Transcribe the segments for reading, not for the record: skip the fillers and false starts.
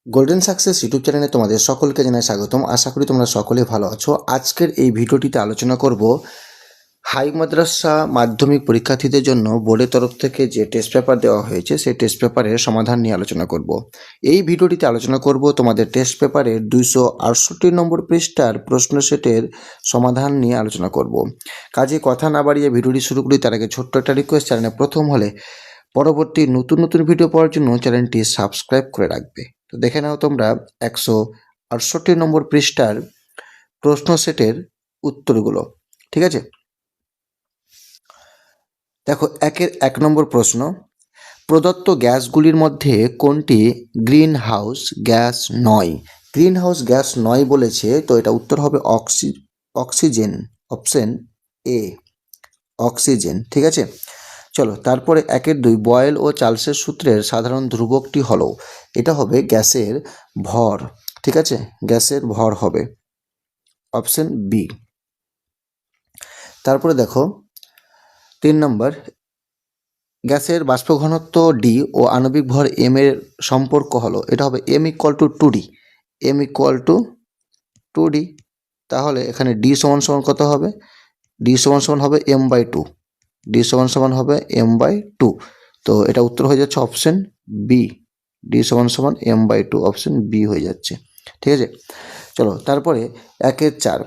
Golden success YouTube চ্যানেলে তোমাদের সকলকে জানাই স্বাগতম। আশা করি তোমরা সকলে ভালো আছো। আজকের এই ভিডিওটিতে আলোচনা করব হাই মাদ্রাসা মাধ্যমিক পরীক্ষার্থীদের জন্য বোর্ডের তরফ থেকে যে টেস্ট পেপার দেওয়া হয়েছে সেই টেস্ট পেপারের সমাধান নিয়ে আলোচনা করব। এই ভিডিওটিতে আলোচনা করব তোমাদের টেস্ট পেপারের 268 নম্বর পৃষ্ঠার প্রশ্ন সেটের সমাধান নিয়ে আলোচনা করব। কাজে কথা না বাড়িয়ে ভিডিওটি শুরু করি তার আগে ছোট্ট একটা রিকোয়েস্ট, চ্যানেলে প্রথম হলে পরবর্তী নতুন নতুন ভিডিও পাওয়ার জন্য চ্যানেলটি সাবস্ক্রাইব করে রাখবে। তো দেখে নাও তোমরা 168 নম্বর পৃষ্ঠার প্রশ্ন সেটের উত্তরগুলো। ঠিক আছে, দেখো 1 নম্বর প্রশ্ন, প্রদত্ত গ্যাসগুলির মধ্যে কোনটি গ্রিন হাউস গ্যাস নয়? গ্রিন হাউস গ্যাস নয় বলেছে, তো এটা উত্তর হবে অক্সিজেন, অপশন এ, অক্সিজেন। ঠিক আছে, চলো তারপরে 1-2, বয়েল ও চার্লসের সূত্রের সাধারণ ধ্রুবকটি হলো, এটা হবে গ্যাসের ভর। ঠিক আছে, গ্যাসের ভর হবে অপশন বি। তারপরে দেখো 3 নম্বর, গ্যাসের বাষ্প ঘনত্ব ডি ও আণবিক ভর এম এর সম্পর্ক হলো, এটা হবে M equal to 2D, M equal to 2D। তাহলে এখানে ডি সমান সমান কত হবে? ডি সমান সমান হবে m/2, ডি সমান সমান হবে m/2। তো এটা উত্তর হয়ে যাচ্ছে অপশন বি, ডি সমান সমান m/2, অপশন বি হয়ে যাচ্ছে। ঠিক আছে, চলো তারপরে 1-4,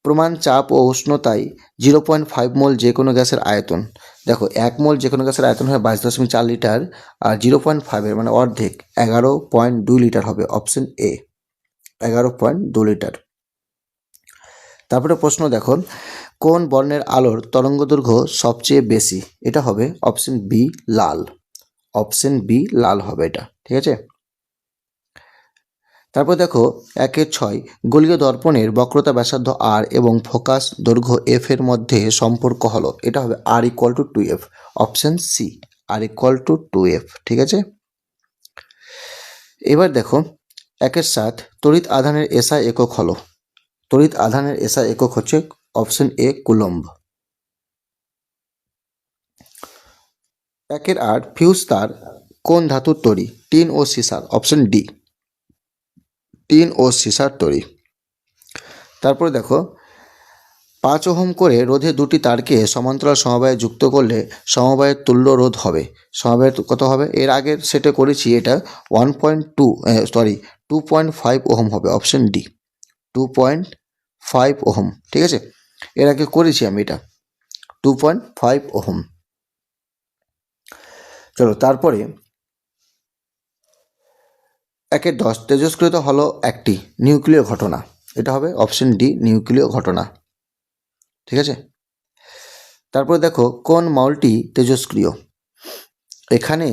প্রমাণ চাপ ও উষ্ণতায় 0.5 মোল যে কোনো গ্যাসের আয়তন। দেখো 1 মোল যে কোনো গ্যাসের আয়তন হয় 22.4 লিটার, আর 0.5 মানে অর্ধেক 11.2 লিটার হবে অপশন এ, 11.2 লিটার। তারপরে প্রশ্ন দেখো, কোন বর্ণের আলোর তরঙ্গদৈর্ঘ্য সবচেয়ে বেশি? এটা হবে অপশন বি, লাল, অপশন বি লাল হবে এটা। ঠিক আছে, তারপর দেখো 1-6, গোলীয় দর্পণের বক্রতা ব্যাসার্ধ আর এবং ফোকাস দৈর্ঘ্য এফ এর মধ্যে সম্পর্ক হলো, এটা হবে আর equal to 2f, option C, আর ইকুয়াল টু 2f। ঠিক আছে, এবার দেখো 1-7, তড়িৎ আধানের এসআই একক হলো, তড়িৎ আধানের এসআই একক হচ্ছে অপশন এ, কুলম্ব। 1-8, ফিউজ তার কোন ধাতুর তৈরি? টিন ও সিসার, অপশন ডি, টিন ও সিসার তৈরি। তারপরে দেখো 5 ওহম করে রোধে দুটি তারকে সমান্তরাল সমবায়ে যুক্ত করলে সমবায়ের তুল্য রোধ হবে, সমবায়ের কত হবে? এর আগের সেটে করেছি, এটা 2.5 ওহম হবে, অপশন ডি, 2.5 ওহম। ঠিক আছে, এর আগে করেছি আমি এটা 2.5 ওহম। চলো তারপরে 1-10, তেজস্ক্রিয়তা হলো একটি নিউক্লিয় ঘটনা, এটা হবে অপশন ডি, নিউক্লিয় ঘটনা। ঠিক আছে, তারপরে দেখো কোন মলটি তেজস্ক্রিয়? এখানে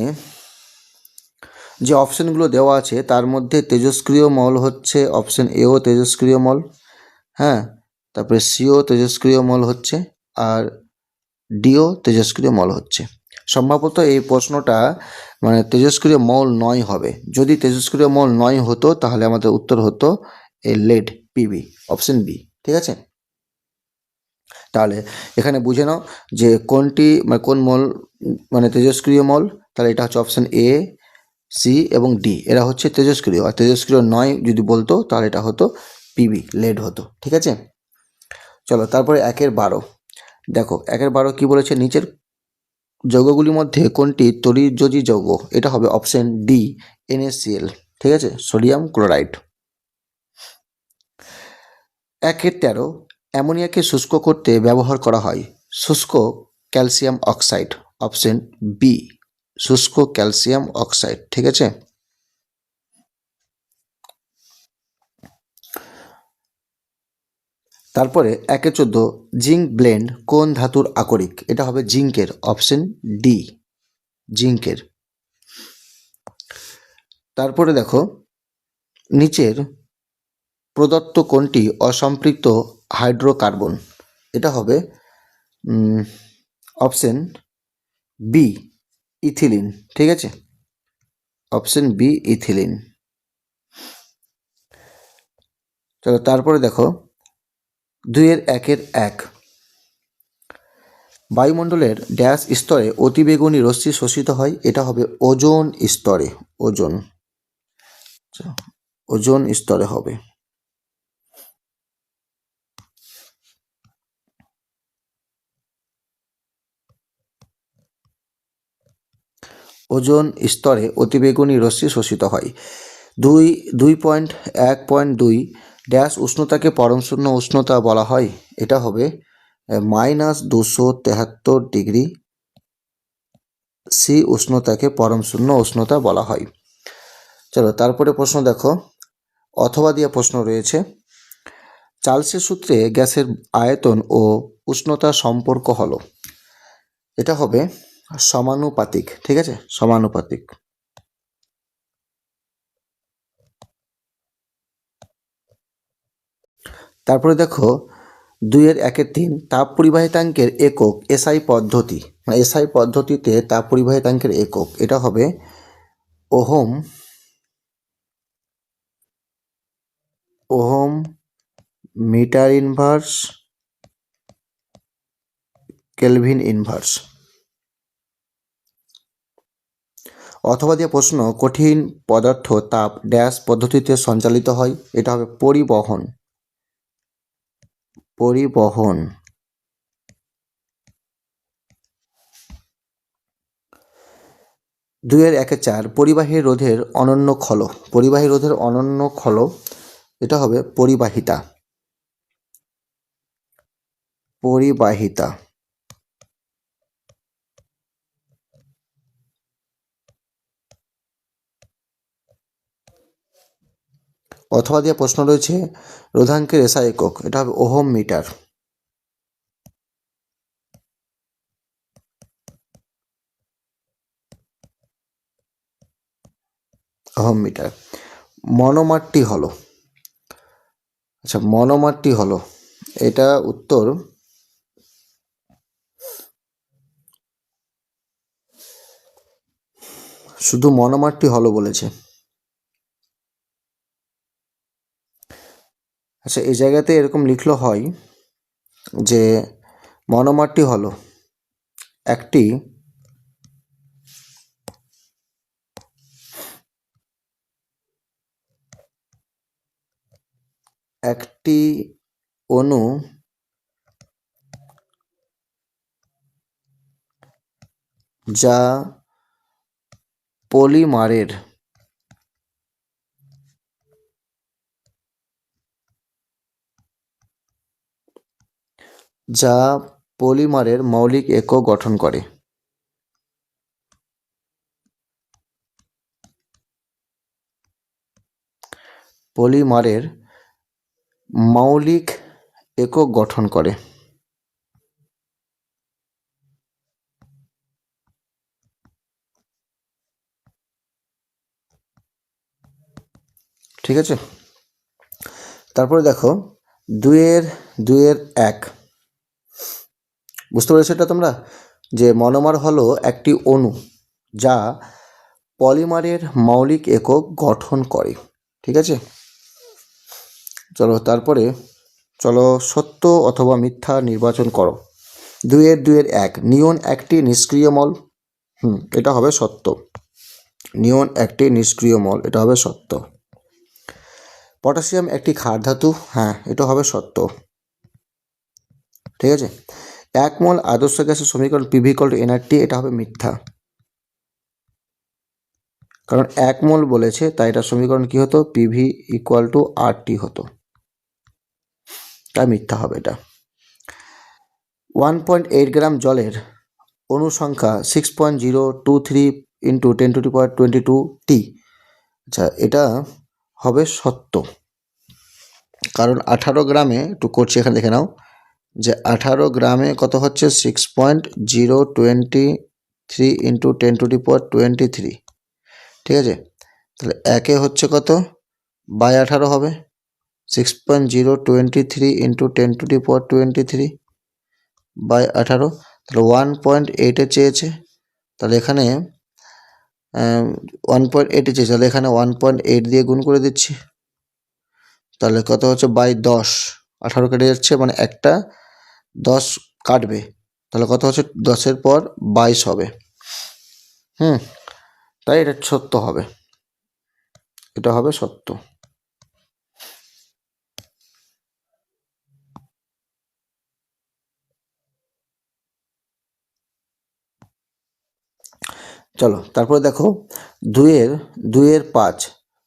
যে অপশনগুলো দেওয়া আছে তার মধ্যে তেজস্ক্রিয় মল হচ্ছে অপশন এও তেজস্ক্রিয় মল, হ্যাঁ, তারপরে সিও তেজস্ক্রিয় মল হচ্ছে, আর ডিও তেজস্ক্রিয় মল হচ্ছে। সম্ভবত এই প্রশ্নটা মানে তেজস্ক্রিয় মল নয় হবে। যদি তেজস্ক্রিয় মল নয় হতো তাহলে আমাদের উত্তর হতো এই লেড, পিবি, অপশন বি। ঠিক আছে, তাহলে এখানে বুঝে নাও যে কোনটি মানে কোন মল মানে তেজস্ক্রিয় মল। তাহলে এটা হচ্ছে অপশন এ, সি এবং ডি, এরা হচ্ছে তেজস্ক্রিয়। আর তেজস্ক্রিয় নয় যদি বলতো তাহলে এটা হতো পিবি, লেড হতো। ঠিক আছে, চলো তারপরে 1-12, দেখো 1-12 কি বলেছে, নিচের যৌগগুলির মধ্যে কোনটি তড়িৎযোজী যৌগ? এটা হবে অপশন ডি, NaCl। ঠিক আছে, সোডিয়াম ক্লোরাইড। 1-13, অ্যামোনিয়াকে শুষ্ক করতে ব্যবহার করা হয় শুষ্ক ক্যালসিয়াম অক্সাইড, অপশন বি, শুষ্ক ক্যালসিয়াম অক্সাইড। ঠিক আছে, তারপরে 1-14, জিঙ্ক ব্লেন্ড কোন ধাতুর আকরিক? এটা হবে জিঙ্কের, অপশন ডি, জিঙ্কের। তারপরে দেখো নিচের প্রদত্ত কোনটি অসম্পৃক্ত হাইড্রোকার্বন? এটা হবে অপশন বি, ইথিলিন। ঠিক আছে, অপশন বি, ইথিলিন। চলো তারপরে দেখো 2-1, বায়ুমণ্ডলের ড্যাশ স্তরে অতিবেগুনি রশ্মি শোষিত হয়? এটা হবে ওজোন স্তরে, ওজোন। ওজোন স্তরে হবে। ওজোন স্তরে অতিবেগুনি রশ্মি শোষিত হয়। 2.1.2 ড্যাশ উষ্ণতাকে পরমশূন্য উষ্ণতা বলা হয়। এটা হবে -273 সি উষ্ণতাকে পরমশূন্য উষ্ণতা বলা হয়। চলো তারপরে প্রশ্ন দেখো, অথবা দিয়ে প্রশ্ন রয়েছে। চার্লসের সূত্রে গ্যাসের আয়তন ও উষ্ণতার সম্পর্ক হলো। এটা হবে সমানুপাতিক। ঠিক আছে, সমানুপাতিক। তারপরে দেখো 2.1.3 তাপ পরিবাহিতাঙ্কের একক এসআই পদ্ধতি, মানে এসআই পদ্ধতিতে তাপ পরিবাহিতাঙ্কের একক, এটা হবে ohm metre inverse kelvin inverse. অথবা দিয়ে প্রশ্ন, কঠিন পদার্থ তাপ ড্যাশ পদ্ধতিতে সঞ্চালিত হয়। এটা হবে পরিবহন। 2.1.4 পরিবাহী রোধের অনন্য খল। পরিবাহী রোধের অনন্য খল, এটা হবে পরিবাহিতা। অথবা দিয়ে প্রশ্ন রয়েছে, রোধাঙ্কের এসআই একক, এটা হবে ওহম মিটার। মনোমারটি হলো, আচ্ছা মনোমারটি হলো, এটা উত্তর শুধু মনোমারটি হলো বলেছে। আচ্ছা এই জায়গাতে এরকম লিখলো হয় যে মনোমারটি হলো একটি অণু যা পলিমারের মৌলিক একক গঠন করে। পলিমারের মৌলিক একক গঠন করে। ঠিক আছে, তারপরে দেখো 2.2.1 বুঝতে পেরেছো এটা তোমরা, যে মনোমার হলো একটি অণু যা পলিমারের মৌলিক একক গঠন করে। ঠিক আছে, চলো তারপরে চলো সত্য অথবা মিথ্যা নির্বাচন করো। 2.2.1 নিয়ন একটি নিষ্ক্রিয় মল। এটা হবে সত্য। নিয়ন একটি নিষ্ক্রিয় মল, এটা হবে সত্য। পটাশিয়াম একটি ক্ষার ধাতু, হ্যাঁ এটা হবে সত্য। ঠিক আছে, 1 মোল আদর্শ গ্যাসের সমীকরণ পিভি ইকুয়াল টু এনআরটি, এটা হবে মিথ্যা। কারণ 1 মোল বলেছে, তাই এটার সমীকরণ কি হতো, পিভি ইকুয়াল টু আরটি হতো, তাই মিথ্যা হবে এটা। 1.8 গ্রাম জলের অণু সংখ্যা 6.023 ইন্টু 10⁻22 টি। আচ্ছা এটা হবে সত্য, কারণ 18 গ্রামে, একটু করছি এখানে দেখে নাও, যে 18 গ্রামে কত হচ্ছে 6.023 ইন্টু 10⁻23। ঠিক আছে, তাহলে একে হচ্ছে কত, বাই 18 হবে 6.023 ইন্টু 10⁻23 বাই 18, তাহলে 1.8 চেয়েছে, তাহলে এখানে 1.8 চেয়েছে, তাহলে এখানে 1.8 দিয়ে গুণ করে দিচ্ছি, তাহলে কত হচ্ছে বাই 10, 18 কেটে যাচ্ছে, মানে একটা 10 কাটবে, তাহলে কত হচ্ছে 10-এর পর 22 হবে। তাই এটা সত্য হবে, এটা হবে সত্য। চলো তারপরে দেখো, দুইয়ের 5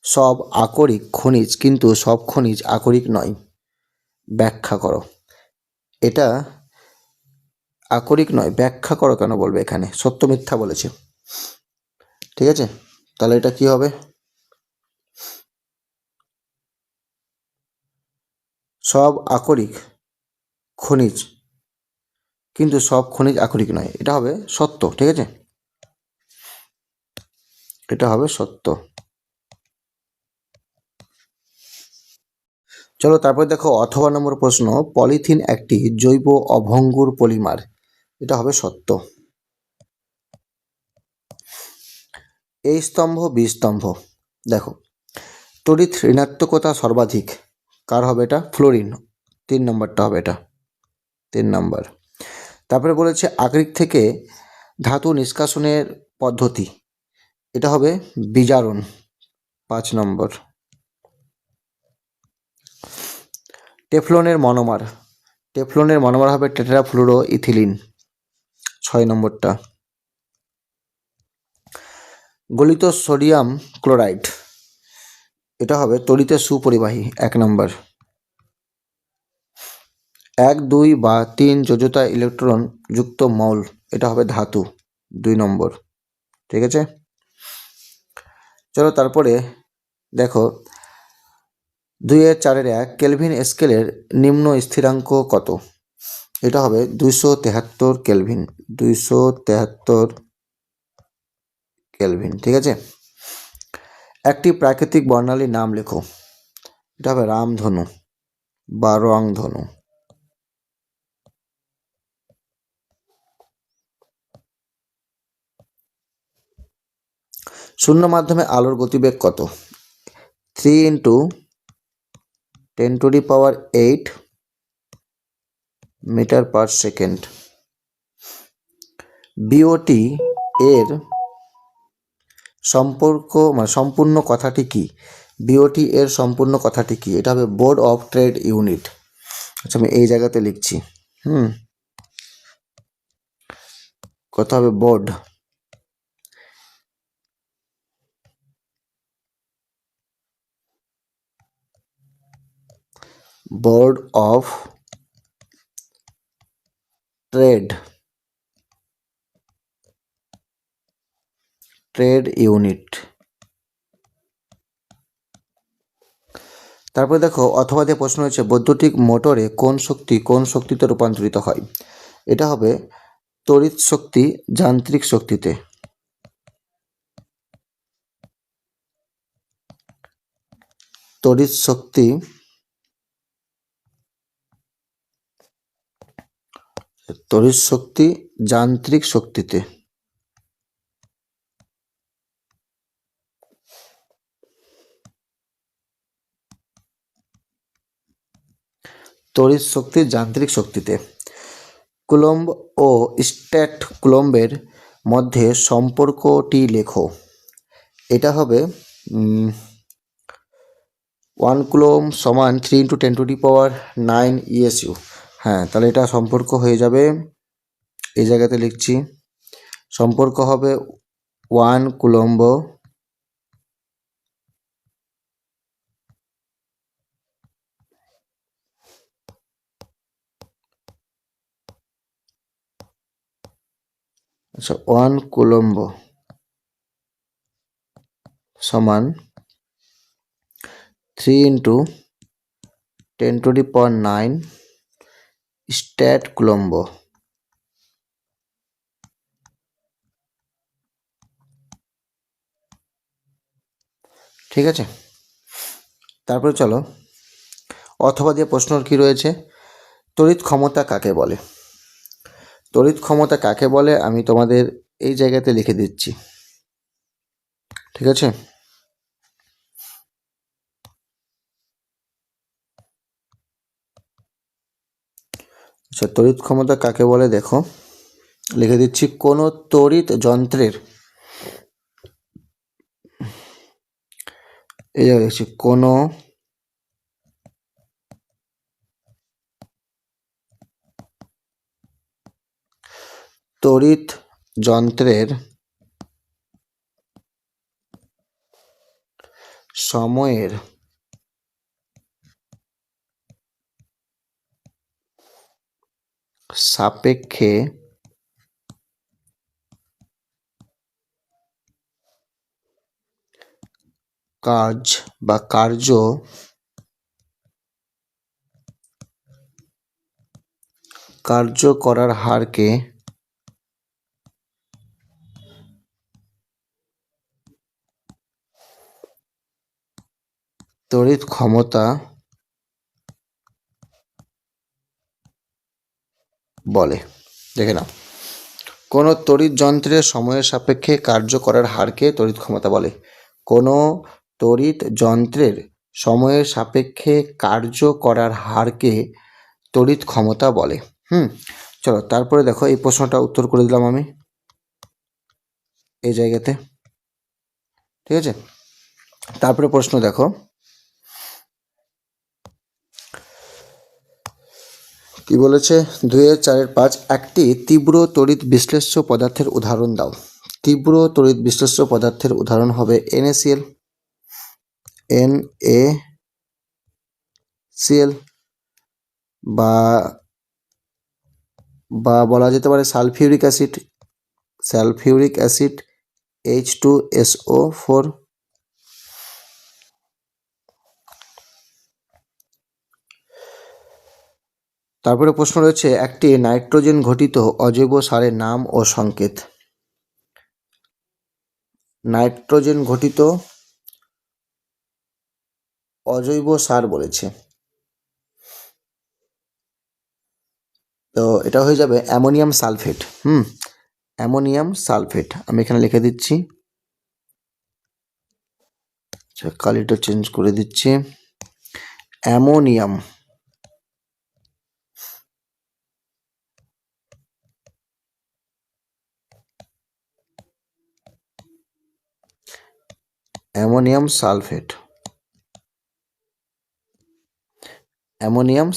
সব আকরিক খনিজ কিন্তু সব খনিজ আকরিক নয়, ব্যাখ্যা করো। এটা আকরিক নয়, ব্যাখ্যা করো কেন বলবে এখানে, সত্য মিথ্যা বলেছে। ঠিক আছে, তাহলে এটা কি হবে? সব আকরিক খনিজ কিন্তু সব খনিজ আকরিক নয়, এটা হবে সত্য। ঠিক আছে, এটা হবে সত্য। চলো তারপর দেখো অথবা নম্বর প্রশ্ন, পলিথিন একটি জৈব অভঙ্গুর পলিমার, এটা হবে সত্য। এই স্তম্ভ বি স্তম্ভ, দেখো তড়িৎ ঋণাত্মকতা সর্বাধিক কার হবে? এটা ফ্লোরিন, 3 নম্বরটা হবে এটা, 3 নম্বর। তারপরে বলেছে আকরিক থেকে ধাতু নিষ্কাশনের পদ্ধতি, এটা হবে বিজারণ, 5 নম্বর। টেফলনের মনোমার হবে টেট্রাফ্লুরো ইথিলিন, 6 নম্বরটা। গলিত সোডিয়াম ক্লোরাইড, এটা হবে তড়িতে সুপরিবাহী, 1 নম্বর। 1, 2 বা 3 যোজ্যতা ইলেকট্রন যুক্ত মৌল, এটা হবে ধাতু, 2 নম্বর। ঠিক আছে, চলো তারপরে দেখো 2-4-1 কেলভিন স্কেলের নিম্ন স্থিরাঙ্ক কত? এটা হবে 273 কেলভিন, 273 কেলভিন। ঠিক আছে, একটি প্রাকৃতিক বর্ণালীর নাম লেখো, এটা হবে রামধনু বা রংধনু। শূন্য মাধ্যমে আলোর গতিবেগ কত? 3 × 10⁸ মিটার পার সেকেন্ড। বিওটি এর সম্পূর্ণ কথাটি কি? বিওটি এর সম্পূর্ণ কথাটি কি? এটা হবে বোর্ড অফ ট্রেড ইউনিট। আচ্ছা, আমি এই জায়গাতে লিখছি। কথা হবে বোর্ড অফ ট্রেড ইউনিট। তারপরে দেখো অথবা যে প্রশ্ন হয়েছে, বৈদ্যুতিক মোটরে কোন শক্তিতে রূপান্তরিত হয়? এটা হবে তড়িৎ শক্তি যান্ত্রিক শক্তিতে। তড়িৎ শক্তি যান্ত্রিক শক্তিতে। তড়িৎ শক্তি যান্ত্রিক শক্তিতে। কুলম্ব ও স্ট্যাট কুলম্বের মধ্যে সম্পর্কটি লেখো। এটা হবে 1 কুলম্ব সমান 3 × 10⁹ ESU। হ্যাঁ, তাহলে এটা সম্পর্ক হয়ে যাবে, এই জায়গাতে লিখছি, সম্পর্ক হবে 1 কুলম্ব আচ্ছা 1 কুলম্ব সমান 3 × 10⁹ স্ট্যাট কুলম্ব। ঠিক আছে, তারপরে চলো অথবা যে প্রশ্ন কি রয়েছে, তড়িৎ ক্ষমতা কাকে বলে? তড়িৎ ক্ষমতা কাকে বলে আমি তোমাদের এই জায়গাতে লিখে দিচ্ছি। ঠিক আছে, আচ্ছা তড়িৎ ক্ষমতা কাকে বলে দেখো, লিখে দিচ্ছি, কোনো তড়িৎ যন্ত্রের এই জায়গায় দেখছি কোনো তড়িৎ যন্ত্রের সময়ের সাপেক্ষে কাজ বা কার্য করার হারকে তড়িৎ ক্ষমতা বলে। দেখে নাও, কোনো তড়িৎ যন্ত্রের সময়ের সাপেক্ষে কার্য করার হারকে তড়িৎ ক্ষমতা বলে। কোনো তড়িৎ যন্ত্রের সময়ের সাপেক্ষে কার্য করার হারকে তড়িৎ ক্ষমতা বলে। চলো তারপরে দেখো, এই প্রশ্নটা উত্তর করে দিলাম আমি এই জায়গাতে, ঠিক আছে। তারপরে প্রশ্ন দেখো, কি বলেছে, 2-4-5 একটি তীব্র তড়িৎ বিশ্লেষ্য পদার্থের উদাহরণ দাও। তীব্র তড়িৎ বিশ্লেষ্য পদার্থের উদাহরণ হবে NaCl, বা বলা যেতে পারে সালফিউরিক অ্যাসিড H2SO4। তারপরে প্রশ্ন রয়েছে, একটি নাইট্রোজেন ঘটিত অজৈব সারের নাম ও সংকেত। নাইট্রোজেন ঘটিত অজৈব সার বলেছে, তো এটা হয়ে যাবে অ্যামোনিয়াম সালফেট। অ্যামোনিয়াম সালফেট আমি এখানে লিখে দিচ্ছি, কালিটা চেঞ্জ করে দিচ্ছি, অ্যামোনিয়াম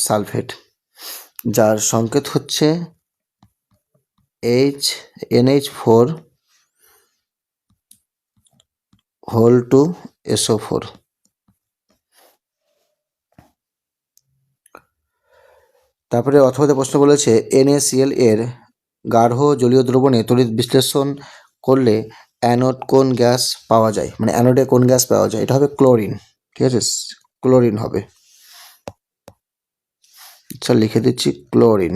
সালফেট, যার সংকেত হচ্ছে NH4 তারপরে অথবা প্রশ্ন বলেছে, NaCl এর গাঢ় জলীয় দ্রবণে তড়িৎ বিশ্লেষণ করলে অ্যানোড কোন গ্যাস পাওয়া যায়, মানে অ্যানোডে কোন গ্যাস পাওয়া যায়। এটা হবে ক্লোরিন, ঠিক আছে, ক্লোরিন হবে। আচ্ছা লিখে দিচ্ছি ক্লোরিন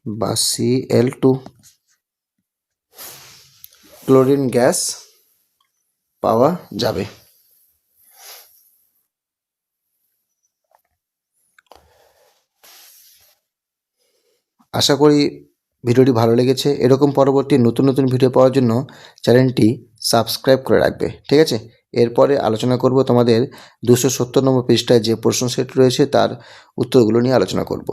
বা Cl2, ক্লোরিন গ্যাস পাওয়া যাবে। আশা করি ভিডিওটি ভালো লেগেছে। এরকম পরবর্তী নতুন নতুন ভিডিও পাওয়ার জন্য চ্যানেলটি সাবস্ক্রাইব করে রাখবে, ঠিক আছে। এরপরে আলোচনা করব তোমাদের 270 নম্বর পৃষ্ঠায় যে প্রশ্ন সেট রয়েছে তার উত্তরগুলো নিয়ে আলোচনা করব।